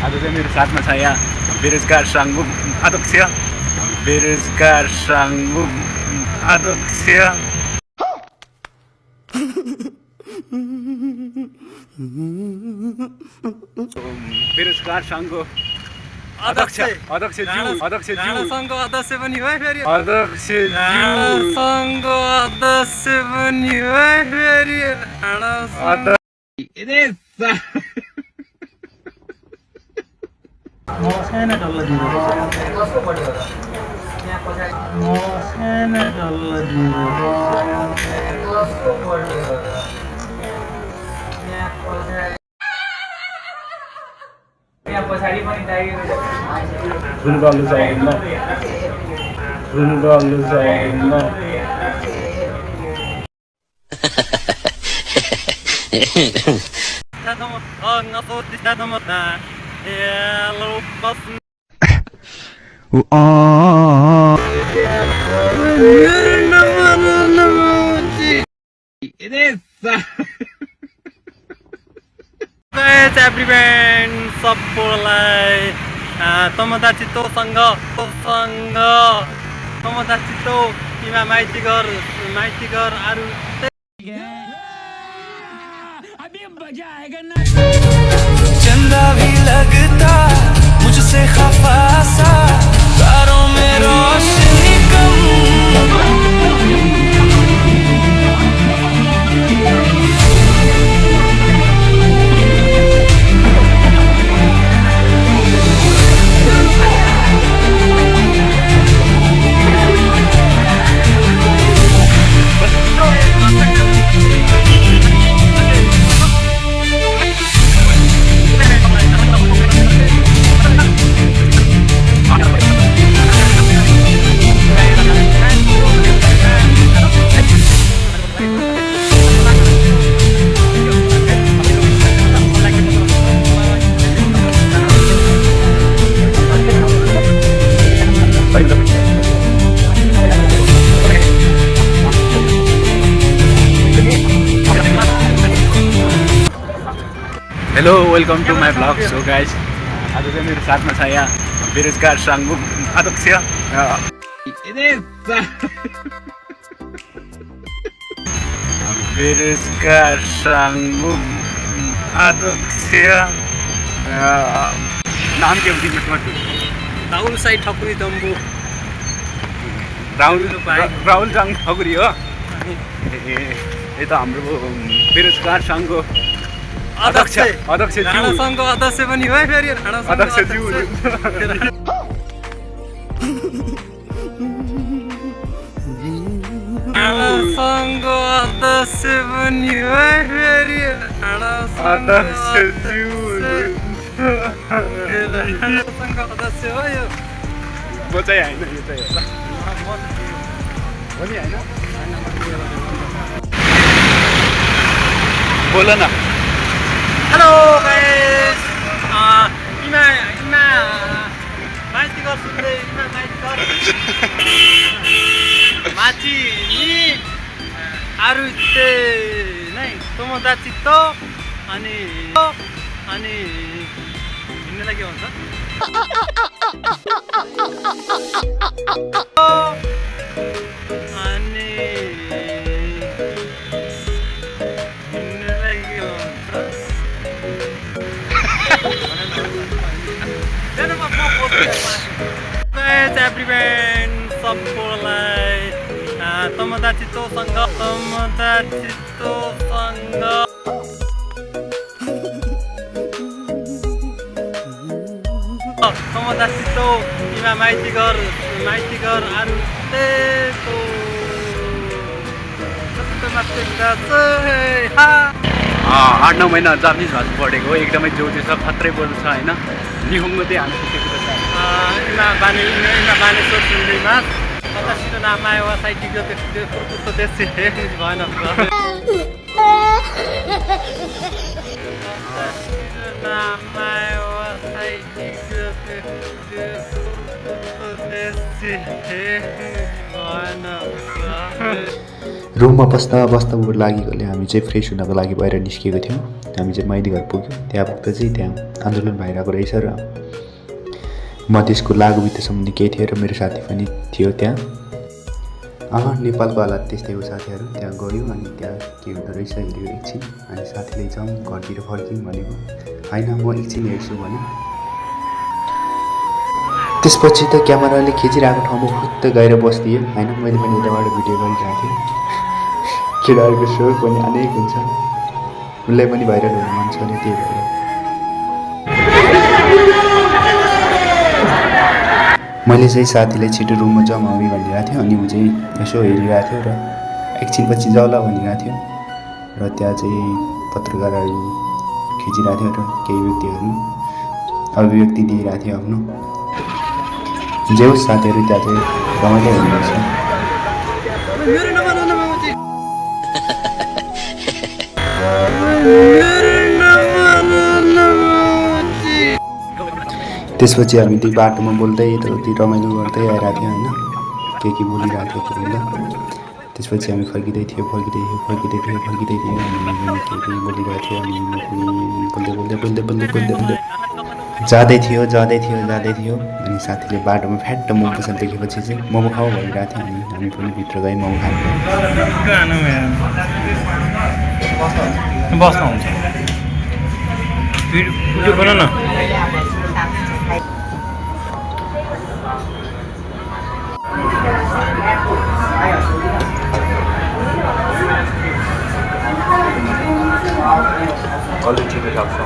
आज चाहिँ मेरो साथमा छ यहाँ बेरोजगार साङ्गु अध्यक्ष बेरोजगार साङ्गु अध्यक्ष बेरोजगार सङ्घको अध्यक्ष सङ्घको अध्यक्ष पनि हो फेरि अध्यक्ष सङ्घको अध्यक्ष पनि हो फेरि मौसैना डल्ला दिँदो मौसैना डल्ला दिँदो फुलबालु चाहिन्न फुलबालु चाहिन्न सबैलाई तमदा चित्तो सँग तमदा चित्तो इमा माइतीघर आरु चंदा भी लगता मुझसे खफा सा तारों में रोशनी कम hello welcome to my blog so guys आज चाहिँ मेरो साथमा छ यहाँ बेरोजगार साङ्गु अध्यक्ष बेरोजगार साङ्गु अध्यक्ष नाम के हो राहुल साई ठकुरी दम्बु राहुल जाङ ठकुरी हो ए त हाम्रो बेरोजगार सङ्घको अध्यक्ष सङ्घको अध्यक्ष पनि हो फेरि अध्यक्षज्यू सङ्घको अध्यक्ष पनि हो फेरि अध्यक्षज्यू सङ्घको अध्यक्ष हो यो म चाहिँ होइन यो चाहिँ हो नि होइन बोल न हेलो गाइस इमा माइतीघर सुन्दै इमा माइतीघर माथि नि आरु नै तमदा चित्तो अनि हिँड्नेलाई के भन्छ अनि सबैलाई तमदा चित्तो सँग तमदा चित्तो इमा माइतीघर आरु त्यस्तो हा 8-9 महिना जापानिज भाषा पढेको हो एकदमै जोडी छ खत्रै बोल्छ होइन निहुङ्गो चाहिँ हामी सिकेको छ इमा बाने सोच सुन्दैमा बतासित नाम आयो साइड डिग्री त्यो पुर्कुतो देश भएन नाम आयो साइड डिग्री त्यो पुर्कुतो देश भएन रुममा बस्नको लागेकोले हामी चाहिँ फ्रेस हुनको लागि बाहिर निस्किएको थियौँ। हामी चाहिँ माइती घर पुग्यौँ। त्यहाँ पुग्दा चाहिँ त्यहाँ आन्दोलन भइरहेको रहेछ र म त्यसको लागुभित्रसम्म केही थियो र मेरो साथी पनि थियो त्यहाँ। नेपालको हालत त्यस्तै हो साथीहरू। त्यहाँ गयो अनि त्यहाँ के हुँदो रहेछ हेऱ्यो एकछिन। अनि साथीले जाउँ घरतिर फर्क्यौँ भनेको, होइन म एकछिन हेर्छु भने। त्यसपछि त क्यामेराले खिचिरहेको ठाउँमा फुत्त गएर बस्दियो होइन। मैले पनि यताबाट भिडियो गरिरहेको थिएँ। केटाहरूको सोख पनि अनेक हुन्छ, उसलाई पनि भाइरल हुनु मन छ अरे त्यही भएर। मैले चाहिँ साथीलाई छिटो रुममा जाउँ हामी भनिरहेको थियो अनि ऊ चाहिँ यसो हेरिरहेको थियो र एकछिनपछि जाउला भनिरहेको थियो। र त्यहाँ चाहिँ पत्रकारहरू खिचिरहेको थियो र केही व्यक्तिहरू अभिव्यक्ति दिइरहेको थियो आफ्नो। जे होस् साथीहरू त्यहाँ चाहिँ रमाइलो हुँदैछ। त्यसपछि हामी त्यही बाटोमा बोल्दै यताउति रमाइलो गर्दै आइरहेको थियो होइन। के बोलिरहेको थियो त्यो बेला। त्यसपछि हामी फर्किँदै थियो अनि के बोलिरहेको थियो अनि बोल्दै जाँदै थियो अनि साथीले बाटोमा फ्याट्ट मोमो पसल देखेपछि चाहिँ मोमो खाऊ भनिरहेको थियो। अनि हामी पनि भित्र गएँ मोमो खानु। बस्न हुन्छ भिडियो बना न। क्वालिटीले लाग्छ।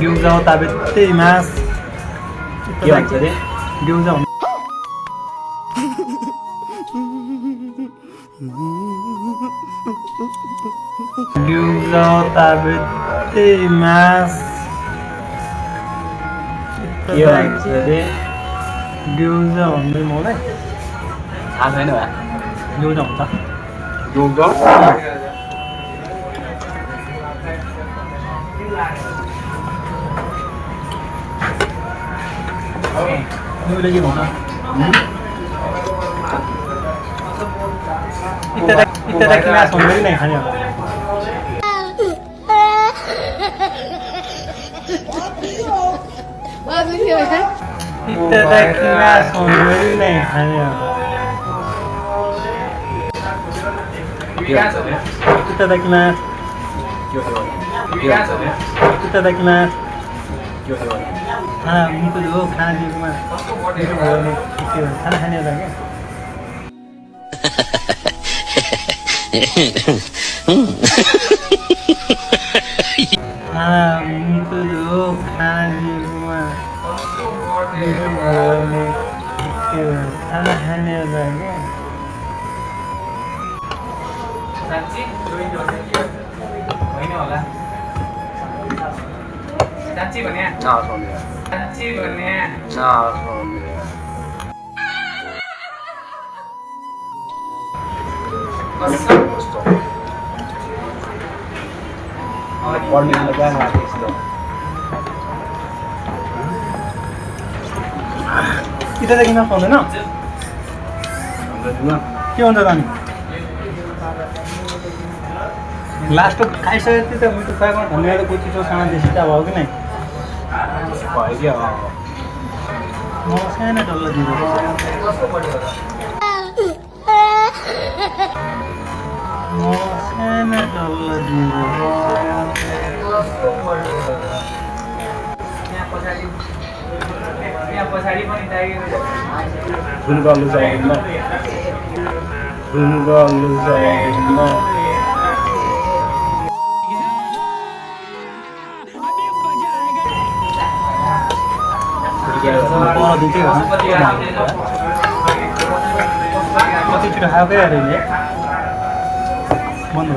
Gyozaを食べています。के भन्छ अरे? Gyozaを食べています。के भन्छ अरे? Gyoza भन्दै मलाई थाहा छैन भा? Gyoza हुन्छ। Gyoza? Nuôi lên gì một không? Itadakimasuのりないはずや。itadakimasuのりないはずや。itadakimasu。itadakimasu。खाना उनको जो खाना दिएकोमा खाना खाने होला क्या खाना उनको जो खाना दिएकोमा खाना खाने होला क्या साँच्ची होइन होला साँच्ची भने साँच्ची भने itadakimasu भन्दैन के भन्छ त अनि लास्ट खाइसकेपछि त मिठो खुवाएको धन्यवाद को चिसो साना देशी त भयो कि नै भयो क्या म सानो डल्लो दिँदै पछाडि पनि के कतितिर खाएकै अरे नि बन्द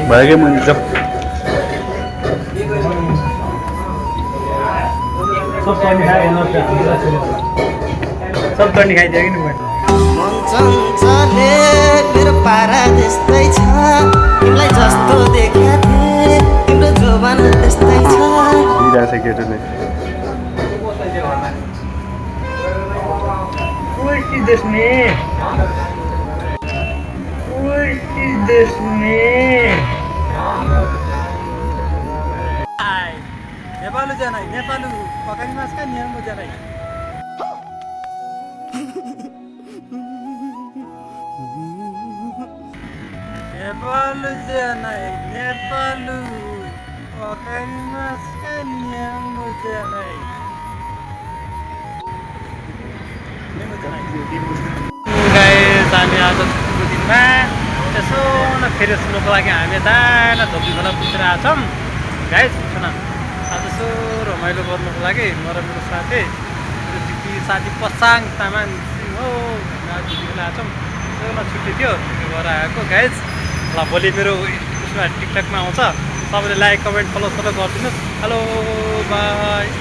भएकै मैले सब टर्नी खाइदियो कि मैले मन चञ्चले मेरो पारा त्यस्तै छ तिमीलाई जस्तो देखेको थिएँ तिम्रो जोबान त्यस्तै छ दिइरहेछ केटोले नेपालु जानै नेपालु पकाइ मासका नियमको जानै नेपालु जानै नेपालु पकाइ मासका नियमको जानै गाइस हामी आज छुट्टीको दिनमा यसो न फेरि सुन्नुको लागि हामी दाना धोबी खोला पुगेर आएको छौँ गाइस सुन आज यसो रमाइलो गर्नुको लागि म र मेरो साथी मेरो दिदी साथी पसाङ तामाङ हो आज धोबी खोला आएको छौँ न छुट्टी थियो छुट्टी भएर आएको गाइस ल भोलि मेरो उसमा टिकटकमा आउँछ सबैले लाइक कमेन्ट फलो गरिदिनुहोस् हेलो बाई